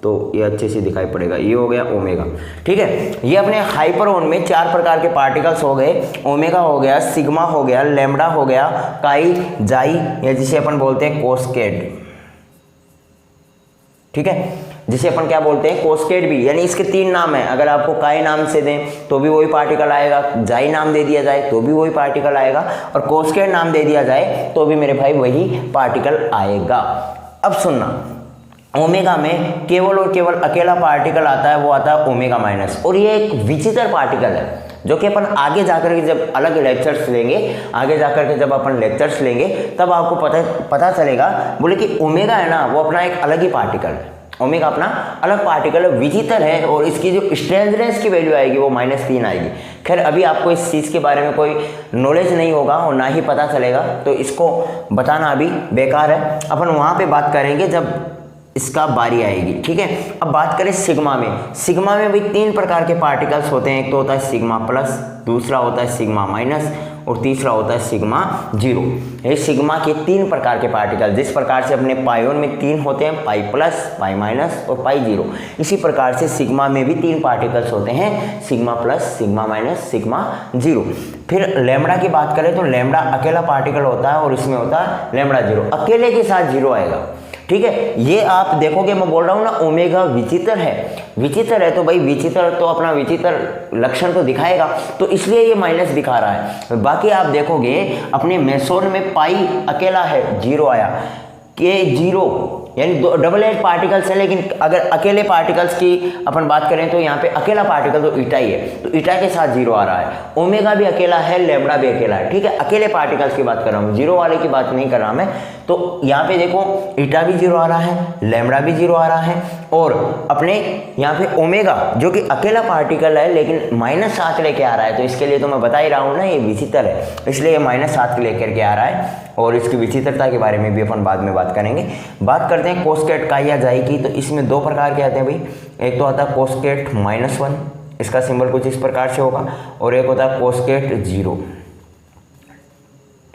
[SPEAKER 1] तो ये अच्छे से दिखाई पड़ेगा। ये हो गया ओमेगा, ठीक है। ये अपने हाइपरॉन में चार प्रकार के पार्टिकल्स हो गए, ओमेगा हो गया, सिग्मा हो गया, लैम्डा हो गया, काई, जाई, या जिसे अपन बोलते हैं कोस्केट, ठीक है, जिसे अपन क्या बोलते हैं कोस्केट भी। यानी इसके तीन नाम हैं। अगर आपको काई नाम से दें तो भी वही पार्टिकल आएगा, जाई नाम दे दिया जाए तो भी वही पार्टिकल आएगा, और कोस्केट नाम दे दिया जाए तो भी मेरे भाई वही पार्टिकल आएगा। अब सुनना, ओमेगा में केवल और केवल अकेला पार्टिकल आता है, वो आता है ओमेगा माइनस। और ये एक विचित्र पार्टिकल है जो कि अपन आगे जाकर के जब अलग लेक्चर्स लेंगे, आगे जाकर के जब अपन लेक्चर्स लेंगे तब आपको पता चलेगा। बोले कि ओमेगा है ना, वो अपना एक अलग ही पार्टिकल है। ओमेगा अपना अलग पार्टिकल है, विचित्र है, और इसकी जो स्ट्रेंथनेस की वैल्यू आएगी वो -3 आएगी। खैर अभी आपको इस चीज़ के बारे में कोई नॉलेज नहीं होगा और ना ही पता चलेगा, तो इसको बताना अभी बेकार है। अपन वहाँ पे बात करेंगे जब इसका बारी आएगी, ठीक है। अब बात करें सिग्मा में। सिग्मा में भी तीन प्रकार के पार्टिकल्स होते हैं। एक तो होता है सिग्मा प्लस, दूसरा होता है सिग्मा माइनस, और तीसरा होता है सिग्मा जीरो। ये सिग्मा के तीन प्रकार के पार्टिकल, जिस प्रकार से अपने पायोन में तीन होते हैं, पाई प्लस, पाई माइनस और पाई जीरो, इसी प्रकार से सिग्मा में भी तीन पार्टिकल्स होते हैं, sigma plus, sigma minus, sigma zero. फिर लैम्डा की बात करें तो लैम्डा अकेला पार्टिकल होता है और इसमें होता है लैम्डा जीरो, अकेले के साथ जीरो आएगा, ठीक है। ये आप देखोगे, मैं बोल रहा हूँ ना ओमेगा विचित्र है, विचित्र है तो भाई विचित्र तो अपना विचित्र लक्षण तो दिखाएगा, तो इसलिए ये माइनस दिखा रहा है। बाकी आप देखोगे अपने मेसोन में पाई अकेला है, जीरो आया, के जीरो, यानी डबल एज पार्टिकल्स है। लेकिन अगर अकेले पार्टिकल्स की अपन बात करें तो यहाँ पे अकेला पार्टिकल तो ईटा ही है, तो ईटा के साथ जीरो आ रहा है। ओमेगा भी अकेला है, लैम्डा भी अकेला है, ठीक है। अकेले पार्टिकल्स की बात कर रहा हूँ, जीरो वाले की बात नहीं कर रहा मैं। तो यहाँ पे देखो ईटा भी जीरो आ रहा है, लैम्डा भी जीरो आ रहा है, और अपने यहाँ पे ओमेगा जो कि अकेला पार्टिकल है लेकिन -7 लेके आ रहा है। तो इसके लिए तो मैं बता ही रहा हूँ ना, ये विचित्र है, इसलिए ये -7 लेकर के आ रहा है, और इसकी विचित्रता के बारे में भी अपन बाद में बात करेंगे। बात करते हैं कोस्केट काई या जाई की। तो इसमें दो प्रकार के आते हैं भाई, एक तो आता है कोस्केट -1, इसका सिंबल कुछ इस प्रकार से होगा, और एक होता है कोस्केट जीरो,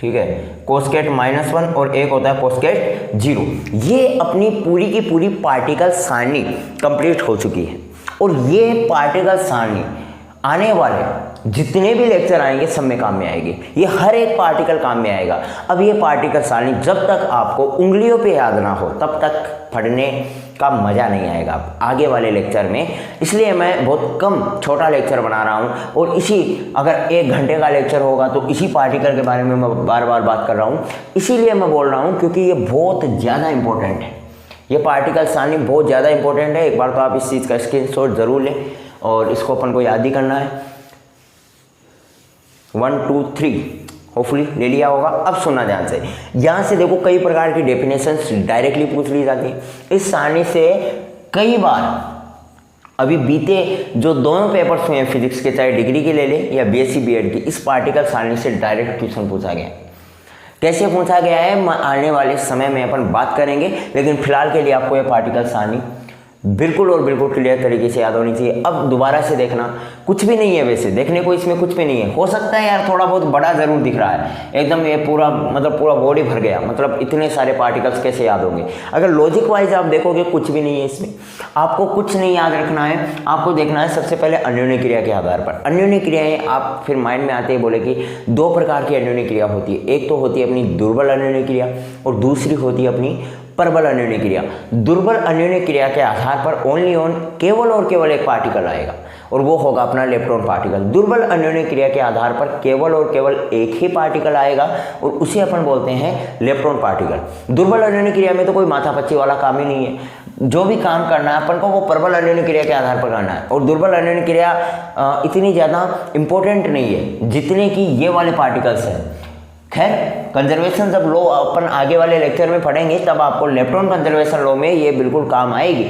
[SPEAKER 1] ठीक है, कोस्केट -1 और एक होता है कोस्केट 0। ये अपनी पूरी की पूरी पार्टिकल सारणी कंप्लीट हो चुकी है और ये पार्टिकल सारणी आने वाले जितने भी लेक्चर आएंगे सब में काम में आएगी। ये हर एक पार्टिकल काम में आएगा। अब ये पार्टिकल सारणी जब तक आपको उंगलियों पे याद ना हो तब तक पढ़ने का मज़ा नहीं आएगा आगे वाले लेक्चर में। इसलिए मैं बहुत कम छोटा लेक्चर बना रहा हूँ और अगर 1 घंटे का लेक्चर होगा तो इसी पार्टिकल के बारे में मैं बार बार बात कर रहा हूँ। इसीलिए मैं बोल रहा हूँ क्योंकि ये बहुत ज़्यादा इंपॉर्टेंट है। ये पार्टिकल सारणी बहुत ज़्यादा इंपॉर्टेंट है। एक बार तो आप इस चीज़ का स्क्रीनशॉट ज़रूर लें और इसको अपन को याद ही करना है। 1 2 3 होपफुली ले लिया होगा। अब सुनना ध्यान से, यहाँ से देखो कई प्रकार की डेफिनेशंस डायरेक्टली पूछ ली जाती है। इस सारणी से कई बार अभी बीते जो दोनों पेपर्स हुए हैं फिजिक्स के, चाहे डिग्री के ले ले या BSc B.Ed की, इस पार्टिकल सारणी से डायरेक्ट क्वेश्चन पूछा गया। कैसे पूछा गया है आने वाले समय में अपन बात करेंगे, लेकिन फिलहाल के लिए आपको ये पार्टिकल सारणी बिल्कुल और बिल्कुल क्लियर तरीके से याद होनी चाहिए। अब दोबारा से देखना, कुछ भी नहीं है वैसे देखने को, इसमें कुछ भी नहीं है। हो सकता है यार थोड़ा बहुत बड़ा जरूर दिख रहा है, एकदम ये पूरा पूरा बॉडी भर गया, मतलब इतने सारे पार्टिकल्स कैसे याद होंगे। अगर लॉजिक वाइज आप देखोगे कुछ भी नहीं है इसमें। आपको कुछ नहीं याद रखना है, आपको देखना है सबसे पहले अन्योन्य क्रिया के आधार पर। अन्योन्य क्रियाएं आप फिर माइंड में आते ही बोले कि 2 प्रकार की अन्योन्य क्रिया होती है। एक तो होती है अपनी दुर्बल अन्योन्य क्रिया और दूसरी होती है अपनी प्रबल अन्योन्य क्रिया। दुर्बल अन्योन्य क्रिया के आधार पर ओनली केवल और केवल एक पार्टिकल आएगा और वो होगा अपना इलेक्ट्रॉन पार्टिकल। दुर्बल अन्योन्य क्रिया के आधार पर केवल और केवल एक ही पार्टिकल आएगा और उसे अपन बोलते हैं इलेक्ट्रॉन पार्टिकल। दुर्बल अन्योन्य क्रिया में तो कोई माथापच्ची वाला काम ही नहीं है। जो भी काम करना है अपन को वो प्रबल अन्योन्य क्रिया के आधार पर करना है। और दुर्बल अन्योन्य क्रिया इतनी ज़्यादा इंपॉर्टेंट नहीं है जितने की ये वाले पार्टिकल्स हैं। खैर, कंजर्वेशन जब लॉ अपन आगे वाले लेक्चर में पढ़ेंगे तब आपको इलेक्ट्रॉन कंजर्वेशन लॉ में ये बिल्कुल काम आएगी।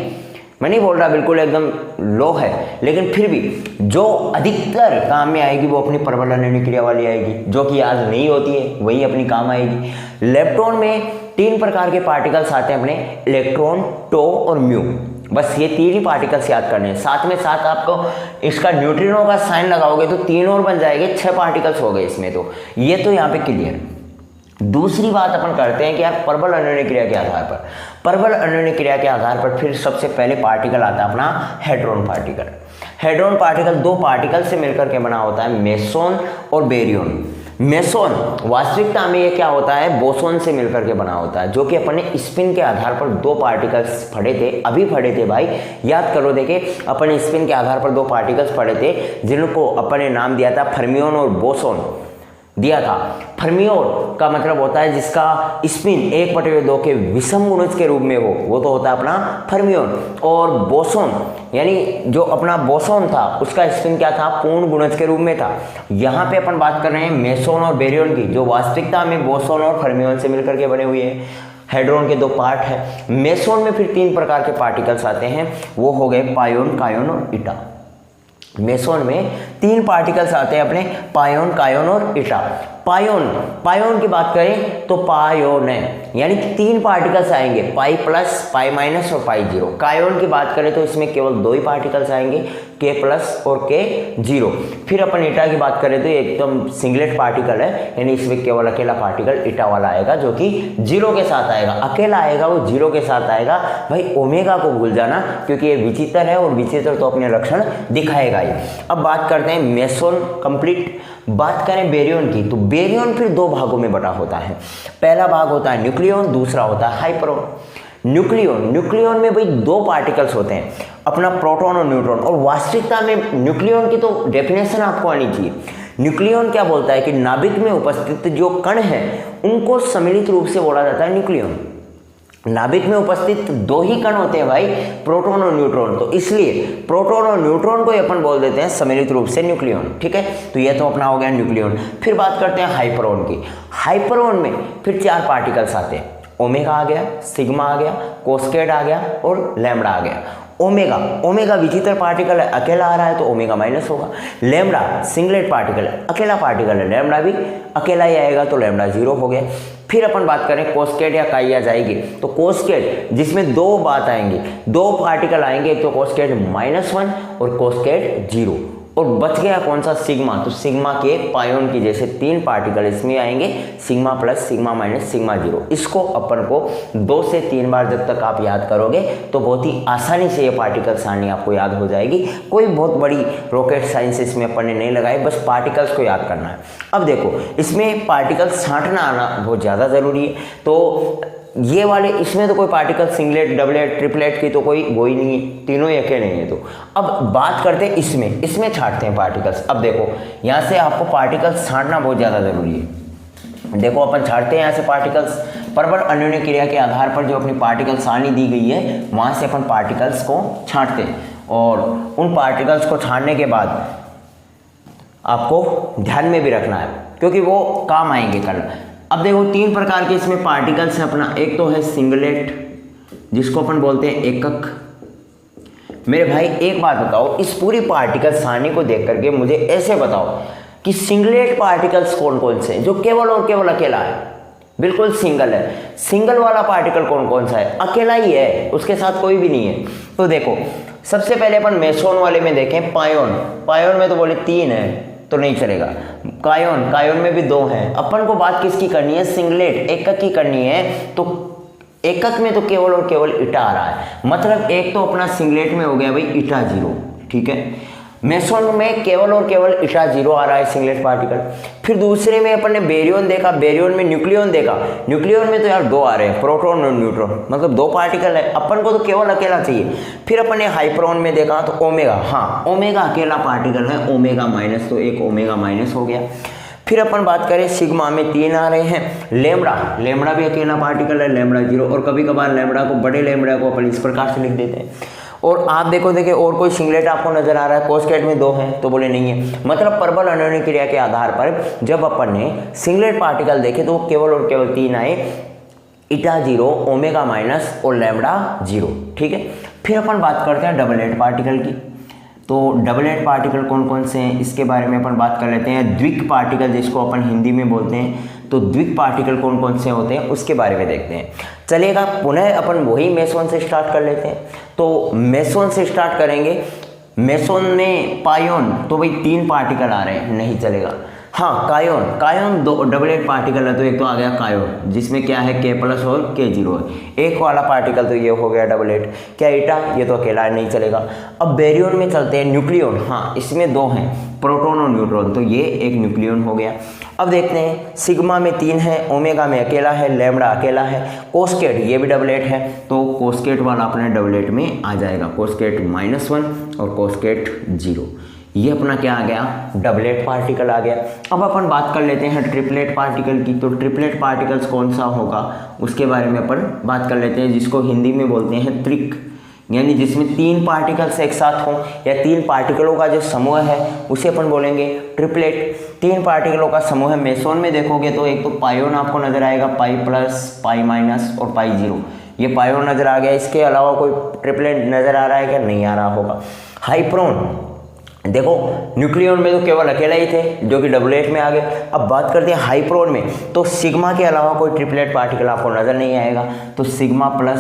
[SPEAKER 1] मैं नहीं बोल रहा बिल्कुल एकदम लो है, लेकिन फिर भी जो अधिकतर काम में आएगी वो अपनी प्रबल अन्योन्य क्रिया वाली आएगी, जो कि याद नहीं होती है वही अपनी काम आएगी। इलेक्ट्रॉन में 3 प्रकार के पार्टिकल्स आते हैं अपने, इलेक्ट्रॉन, टो और म्यू। बस ये 3 ही पार्टिकल्स याद करने हैं। साथ में साथ आपको इसका न्यूट्रिनो का साइन लगाओगे तो 3 और बन जाएंगे, 6 पार्टिकल्स हो गए इसमें। तो ये तो यहाँ पे क्लियर। दूसरी बात अपन करते हैं कि यार प्रबल अन्योन्य क्रिया के आधार पर, प्रबल अन्योन्य क्रिया के आधार पर फिर सबसे पहले पार्टिकल आता है अपना hadron particle. Hadron particle 2 particle से मिलकर के बना होता है, मेसोन और बेरियन। मेसोन वास्तविकता में ये क्या होता है, बोसोन से मिलकर के बना होता है, जो कि अपने स्पिन के आधार पर 2 पार्टिकल्स पढ़े थे, अभी पढ़े थे भाई, याद करो। देखे अपने स्पिन के आधार पर 2 पार्टिकल्स पढ़े थे जिनको अपने नाम दिया था फर्मियोन और बोसोन दिया था। फर्मियोन का मतलब होता है जिसका स्पिन 1/2 के विषम गुणज के रूप में हो, वो तो होता है अपना फर्मियोन। और बोसोन यानी जो अपना बोसोन था उसका स्पिन क्या था, पूर्ण गुणज के रूप में था। यहाँ पे अपन बात कर रहे हैं मेसोन और बेरियन की, जो वास्तविकता में बोसोन और फर्मियोन से मिलकर के बने हुए हैं। हेड्रॉन के 2 पार्ट है। मेसोन में फिर 3 प्रकार के पार्टिकल्स आते हैं, वो हो गए पायोन, कायोन और ईटा। मेसोन में 3 पार्टिकल्स आते हैं अपने, पायोन, कायोन और ईटा। पायोन की बात करें तो पायोन है, यानी 3 पार्टिकल्स आएंगे, पाई प्लस, पाई माइनस और पाई जीरो। कायोन की बात करें तो इसमें केवल 2 ही पार्टिकल्स आएंगे, के प्लस और के जीरो। फिर अपन ईटा की बात करें तो एकदम सिंगलेट पार्टिकल है, यानी इसमें केवल अकेला पार्टिकल ईटा वाला आएगा जो कि 0 के साथ आएगा, अकेला आएगा, वो 0 के साथ आएगा। भाई ओमेगा को भूल जाना क्योंकि ये विचित्र है और विचित्र तो अपने लक्षण दिखाएगा ही। अब बात करते हैं मेसोन कंप्लीट। बात करें बेरियन की तो बेरियन फिर 2 भागों में बटा होता है। पहला भाग होता है न्यूक्लियन, दूसरा होता है हाइपरॉन। न्यूक्लियन में भाई 2 पार्टिकल्स होते हैं, अपना प्रोटॉन और न्यूट्रॉन। और वास्तविकता में न्यूक्लियन की तो डेफिनेशन आपको आनी चाहिए। न्यूक्लियन क्या बोलता है कि नाभिक में उपस्थित जो कण है उनको सम्मिलित रूप से बोला जाता है न्यूक्लियन। नाभिक में उपस्थित 2 ही कण होते हैं भाई, प्रोटॉन और न्यूट्रॉन, तो इसलिए प्रोटॉन और न्यूट्रॉन को अपन बोल देते हैं सम्मिलित रूप से न्यूक्लियन। ठीक है, तो ये तो अपना हो गया न्यूक्लियन। फिर बात करते हैं हाइपरॉन की। हाइपरॉन में फिर 4 पार्टिकल्स आते हैं, ओमेगा आ गया, सिग्मा आ गया, कोस्केट आ गया और लैम्बडा आ गया। ओमेगा विचित्र पार्टिकल है, अकेला आ रहा है तो ओमेगा माइनस होगा। लैम्बडा सिंगलेट पार्टिकल है, अकेला पार्टिकल है, लैम्बडा भी अकेला ही आएगा तो लैम्बडा 0 हो गया। फिर अपन बात करें कोस्केट या काई आ जाएगी तो कोस्केट जिसमें 2 बात आएंगी, 2 पार्टिकल आएंगे, एक तो कोस्केट -1 और कोस्केट 0। और बच गया कौन सा, सिग्मा। तो सिग्मा के पायोन की जैसे 3 पार्टिकल इसमें आएंगे, sigma plus, sigma minus, sigma zero. इसको अपन को 2 से 3 बार जब तक आप याद करोगे तो बहुत ही आसानी से ये पार्टिकल सारणी आपको याद हो जाएगी। कोई बहुत बड़ी रॉकेट साइंस इसमें अपन ने नहीं लगाई, बस पार्टिकल्स को याद करना है। अब देखो इसमें पार्टिकल्स छांटना आना बहुत ज़्यादा ज़रूरी है। तो ये वाले इसमें तो कोई पार्टिकल सिंगलेट, डबलेट, ट्रिपलेट की तो कोई वो ही नहीं है, तीनों ही अकेले नहीं है। तो अब बात करते हैं इसमें छांटते हैं पार्टिकल्स। अब देखो यहाँ से आपको पार्टिकल्स छांटना बहुत ज़्यादा ज़रूरी है। देखो अपन छांटते हैं यहाँ से पार्टिकल्स, परवल अन्योन्य क्रिया के आधार पर जो अपनी पार्टिकल सारणी दी गई है वहाँ से अपन पार्टिकल्स को छांटते हैं। और उन पार्टिकल्स को छांटने के बाद आपको ध्यान में भी रखना है क्योंकि वो काम आएंगे कल। अब देखो 3 प्रकार के इसमें पार्टिकल्स हैं अपना। एक तो है सिंगलेट जिसको अपन बोलते हैं एकक। मेरे भाई एक बात बताओ, इस पूरी पार्टिकल सारणी को देख करके मुझे ऐसे बताओ कि सिंगलेट पार्टिकल्स कौन कौन से हैं जो केवल और केवल अकेला है, बिल्कुल सिंगल है। सिंगल वाला पार्टिकल कौन कौन सा है, अकेला ही है, उसके साथ कोई भी नहीं है। तो देखो सबसे पहले अपन मेसोन वाले में देखें, पायोन में तो बोले 3 है तो नहीं चलेगा। कायोन में भी 2 हैं। अपन को बात किसकी करनी है, सिंगलेट एकक की करनी है। तो एकक में तो केवल और केवल ईटा आ रहा है, मतलब एक तो अपना सिंगलेट में हो गया भाई ईटा 0, ठीक है। मेसोन में केवल और केवल ईटा 0 आ रहा है सिंगलेट पार्टिकल। फिर दूसरे में अपन ने बेरियन देखा, बेरियन में न्यूक्लियन देखा, न्यूक्लियन में तो यार 2 आ रहे हैं, प्रोटॉन और न्यूट्रॉन, मतलब 2 पार्टिकल है, अपन को तो केवल अकेला चाहिए। फिर अपन ने हाइप्रोन में देखा तो ओमेगा, हाँ ओमेगा अकेला पार्टिकल है, ओमेगा माइनस, तो एक ओमेगा माइनस हो गया। फिर अपन बात करें सिग्मा में 3 आ रहे हैं, लेमड़ा भी अकेला पार्टिकल है, लेमड़ा 0, और कभी कभार लेमड़ा को, बड़े लेमड़ा को अपन इस प्रकार से लिख देते हैं। और आप देखिए और कोई सिंगलेट आपको नजर आ रहा है, कोस्केट में 2 हैं तो बोले नहीं है। मतलब परबल अन्योन्य क्रिया के आधार पर जब अपन ने सिंगलेट पार्टिकल देखे तो केवल और केवल 3 आए, ईटा 0, ओमेगा माइनस और लैम्बडा 0, ठीक है। फिर अपन बात करते हैं डबलेट पार्टिकल की। तो डबलेट पार्टिकल कौन कौन से हैं इसके बारे में अपन बात कर लेते हैं। द्विक पार्टिकल जिसको अपन हिंदी में बोलते हैं, तो द्विक पार्टिकल कौन कौन से होते हैं उसके बारे में देखते हैं। चलिएगा पुनः अपन वही मेसोन से स्टार्ट कर लेते हैं। तो मेसोन से स्टार्ट करेंगे। मेसोन में पायोन तो भाई 3 पार्टिकल आ रहे हैं, नहीं चलेगा। हाँ कायोन 2 डबलेट पार्टिकल है, तो एक तो आ गया कायोन जिसमें क्या है K+ और K0 है। एक वाला पार्टिकल तो ये हो गया डबलेट। क्या ईटा, ये तो अकेला नहीं चलेगा। अब बेरियन में चलते हैं, न्यूक्लियन, हाँ इसमें 2 हैं, प्रोटॉन और न्यूट्रॉन, तो ये एक न्यूक्लियन हो गया। अब देखते हैं सिग्मा में 3 है, ओमेगा में अकेला है, लैम्बडा अकेला है, कोस्केट ये भी डबलेट है, तो कोस्केट वाला अपने डबलेट में आ जाएगा, कोस्केट -1 और कोस्केट 0, ये अपना क्या आ गया, डबलेट पार्टिकल आ गया। अब अपन बात कर लेते हैं ट्रिपलेट पार्टिकल की। तो ट्रिपलेट पार्टिकल्स कौन सा होगा उसके बारे में अपन बात कर लेते हैं, जिसको हिंदी में बोलते हैं त्रिक, यानी जिसमें 3 पार्टिकल्स एक साथ हों या 3 पार्टिकलों का जो समूह है उसे अपन बोलेंगे ट्रिपलेट। 3 पार्टिकलों का समूह है। मेसोन में देखोगे तो एक तो पायोन आपको नजर आएगा, π+, π- और π0, ये पायोन नजर आ गया। इसके अलावा कोई ट्रिपलेट नजर आ रहा है क्या, नहीं आ रहा होगा। हाइप्रोन देखो, न्यूक्लियन में तो केवल अकेला ही थे जो कि डबलेट में आ गए। अब बात करते हैं हाइप्रोन में, तो सिग्मा के अलावा कोई ट्रिपलेट पार्टिकल आपको नजर नहीं आएगा। तो सिग्मा+,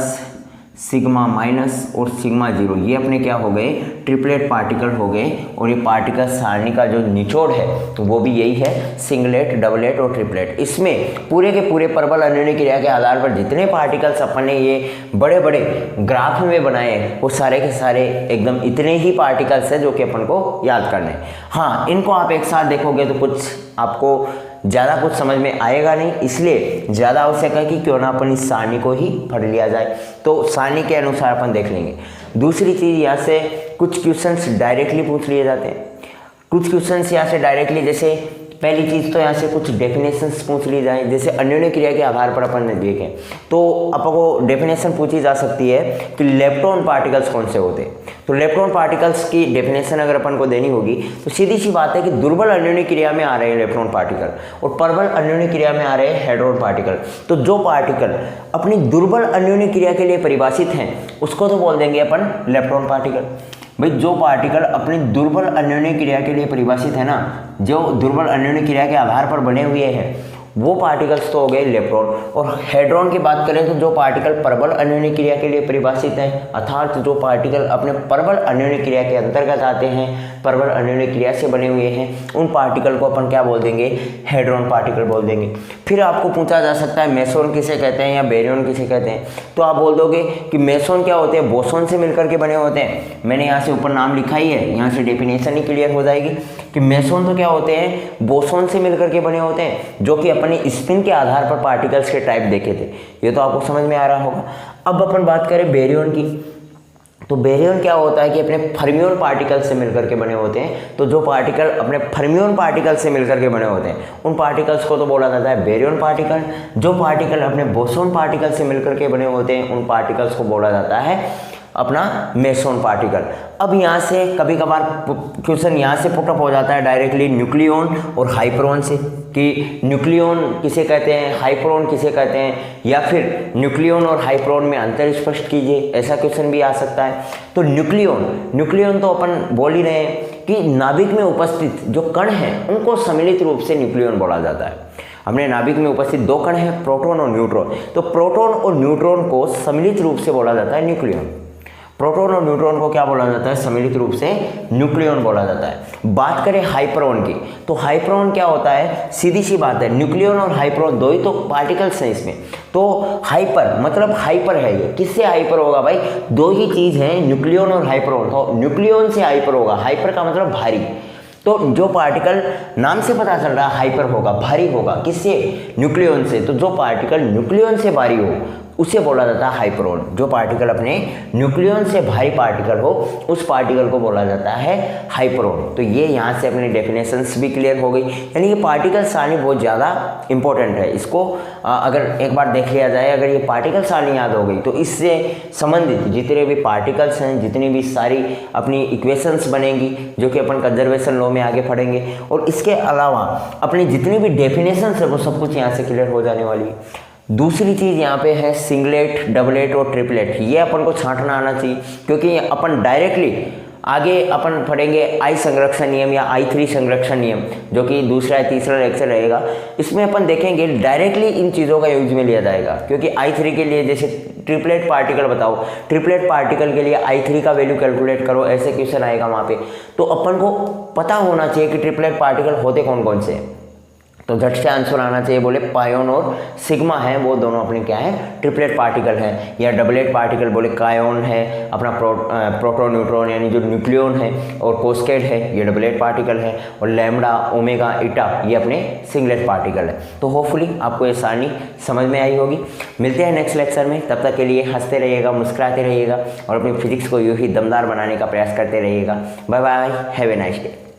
[SPEAKER 1] सिग्मा माइनस और सिग्मा 0 ये अपने क्या हो गए, ट्रिपलेट पार्टिकल हो गए। और ये पार्टिकल सारणी का जो निचोड़ है तो वो भी यही है, सिंगलेट, डबलेट और ट्रिपलेट। इसमें पूरे के पूरे परबल अन्योन्य क्रिया के आधार पर जितने पार्टिकल्स अपन ने ये बड़े बड़े ग्राफ में बनाए वो सारे के सारे एकदम इतने ही पार्टिकल्स हैं जो कि अपन को याद करने हैं। हाँ, इनको आप एक साथ देखोगे तो कुछ आपको ज़्यादा कुछ समझ में आएगा नहीं, इसलिए ज़्यादा आवश्यक है कि क्यों ना अपन इस सारणी को ही पढ़ लिया जाए। तो सारणी के अनुसार अपन देख लेंगे। दूसरी चीज़, यहाँ से कुछ क्वेश्चंस डायरेक्टली पूछ लिए जाते हैं। कुछ क्वेश्चंस यहाँ से डायरेक्टली, जैसे पहली चीज़ तो यहाँ से कुछ डेफिनेशंस पूछ ली जाए। जैसे अन्योन्य क्रिया के आधार पर अपन ने देखें तो आपको डेफिनेशन पूछी जा सकती है कि लेप्टॉन पार्टिकल्स कौन से होते हैं। तो लेप्टॉन पार्टिकल्स की डेफिनेशन अगर अपन को देनी होगी तो सीधी सी बात है कि दुर्बल अन्योन्य क्रिया में आ रहे हैं इलेक्ट्रॉन पार्टिकल और प्रबल अन्योन्य क्रिया में आ रहे हैं हेड्रोन पार्टिकल। तो जो पार्टिकल अपनी दुर्बल अन्योन्य क्रिया के लिए परिभाषित हैं उसको तो बोल देंगे अपन लेप्टॉन पार्टिकल। भाई जो पार्टिकल अपनी दुर्बल अन्योन्य क्रिया के लिए परिभाषित है ना, जो दुर्बल अन्योन्य क्रिया के आधार पर बने हुए हैं वो पार्टिकल्स तो हो गए इलेक्ट्रॉन। और हेड्रॉन की बात करें तो जो पार्टिकल प्रबल अन्योन्य क्रिया के लिए परिभाषित हैं, अर्थात जो पार्टिकल अपने प्रबल अन्योन्य क्रिया के अंतर्गत आते हैं, प्रबल अन्योन्य क्रिया से बने हुए हैं, उन पार्टिकल को अपन क्या बोल देंगे, हेड्रॉन पार्टिकल बोल देंगे। फिर आपको पूछा जा सकता है मेसोन किसे कहते हैं या बेरियन किसे कहते हैं, तो आप बोल दोगे कि मेसोन क्या होते हैं, बोसोन से मिलकर के बने होते हैं। मैंने यहाँ से ऊपर नाम लिखा ही है, यहाँ से डेफिनेशन ही क्लियर हो जाएगी कि मेसोन तो क्या होते हैं, बोसोन से मिलकर के बने होते हैं, जो कि अपनी स्पिन के आधार पर पार्टिकल्स के टाइप देखे थे। ये तो आपको समझ में आ रहा होगा। अब अपन बात करें बेरियन की, तो बेरियन क्या होता है कि अपने फर्मियोन पार्टिकल से मिलकर के बने होते हैं। तो जो पार्टिकल अपने फर्मियोन पार्टिकल से मिलकर के बने होते हैं उन पार्टिकल्स को तो बोला जाता है बेरियन पार्टिकल। जो पार्टिकल अपने बोसोन पार्टिकल से मिलकर के बने होते हैं उन पार्टिकल्स को बोला जाता है अपना मेसोन पार्टिकल। अब यहाँ से कभी कभार क्वेश्चन यहाँ से पुटअप हो जाता है डायरेक्टली न्यूक्लियन और हाइपरॉन से, कि न्यूक्लियन किसे कहते हैं, हाइपरॉन किसे कहते हैं, या फिर न्यूक्लियन और हाइपरॉन में अंतर स्पष्ट कीजिए, ऐसा क्वेश्चन भी आ सकता है। तो न्यूक्लियन तो अपन बोल ही रहे हैं कि नाभिक में उपस्थित जो कण हैं उनको सम्मिलित रूप से न्यूक्लियन बोला जाता है। हमने नाभिक में उपस्थित दो कण हैं, प्रोटॉन और न्यूट्रॉन, तो प्रोटॉन और न्यूट्रॉन को सम्मिलित रूप से बोला जाता है न्यूक्लियन। प्रोटॉन और न्यूट्रॉन को क्या बोला जाता है, सम्मिलित रूप से न्यूक्लियन बोला जाता है। बात करें हाइपरॉन की, तो हाइपरॉन क्या होता है, सीधी सी बात है, न्यूक्लियन और हाइपरॉन दो ही तो पार्टिकल्स हैं इसमें। तो हाइपर मतलब हाइपर है, ये किससे हाइपर होगा भाई, दो ही चीज है न्यूक्लियन और हाइपरॉन, तो न्यूक्लियन से हाइपर होगा। हाइपर का मतलब भारी, तो जो पार्टिकल नाम से पता चल रहा है हाइपर होगा, भारी होगा, किससे, न्यूक्लियन से। तो जो पार्टिकल न्यूक्लियन से भारी हो उसे बोला जाता है हाइपरॉन। जो पार्टिकल अपने न्यूक्लियन से भारी पार्टिकल हो उस पार्टिकल को बोला जाता है हाइपरॉन। तो ये यहाँ से अपनी डेफिनेशंस भी क्लियर हो गई, यानी ये पार्टिकल सारणी बहुत ज़्यादा इंपॉर्टेंट है। इसको अगर एक बार देख लिया जाए, अगर ये पार्टिकल सारणी याद हो गई तो इससे संबंधित जितने भी पार्टिकल्स हैं, जितनी भी सारी अपनी इक्वेशंस बनेंगी जो कि अपन कंजर्वेशन लॉ में आगे पढ़ेंगे, और इसके अलावा अपनी जितनी भी डेफिनेशंस है वो सब कुछ यहाँ से क्लियर हो जाने वाली है। दूसरी चीज़ यहाँ पे है सिंगलेट, डबलेट और ट्रिपलेट, ये अपन को छांटना आना चाहिए, क्योंकि अपन डायरेक्टली आगे अपन पढ़ेंगे आई संरक्षण नियम या I3 संरक्षण नियम, जो कि दूसरा या तीसरा लेक्चर रहेगा। इसमें अपन देखेंगे डायरेक्टली इन चीज़ों का यूज में लिया जाएगा, क्योंकि I3 के लिए जैसे ट्रिपलेट पार्टिकल बताओ, ट्रिपलेट पार्टिकल के लिए I3 का वैल्यू कैलकुलेट करो, ऐसे क्वेश्चन आएगा वहाँ पे। तो अपन को पता होना चाहिए कि ट्रिपलेट पार्टिकल होते कौन कौन से, तो झट से आंसर आना चाहिए, बोले पायोन और सिग्मा है, वो दोनों अपने क्या है, ट्रिपलेट पार्टिकल हैं। या डबलेट पार्टिकल बोले कायोन है अपना प्रोटॉन न्यूट्रॉन यानी जो न्यूक्लियन है, और कोस्केट है ये डबलेट पार्टिकल है, और लैम्डा, ओमेगा, ईटा ये अपने सिंगलेट पार्टिकल है। तो होपफुली आपको ये सारणी समझ में आई होगी। मिलते हैं नेक्स्ट लेक्चर में, तब तक के लिए हंसते रहिएगा, मुस्कुराते रहिएगा और अपनी फिजिक्स को यूँ ही दमदार बनाने का प्रयास करते रहिएगा। Bye bye, have a nice day.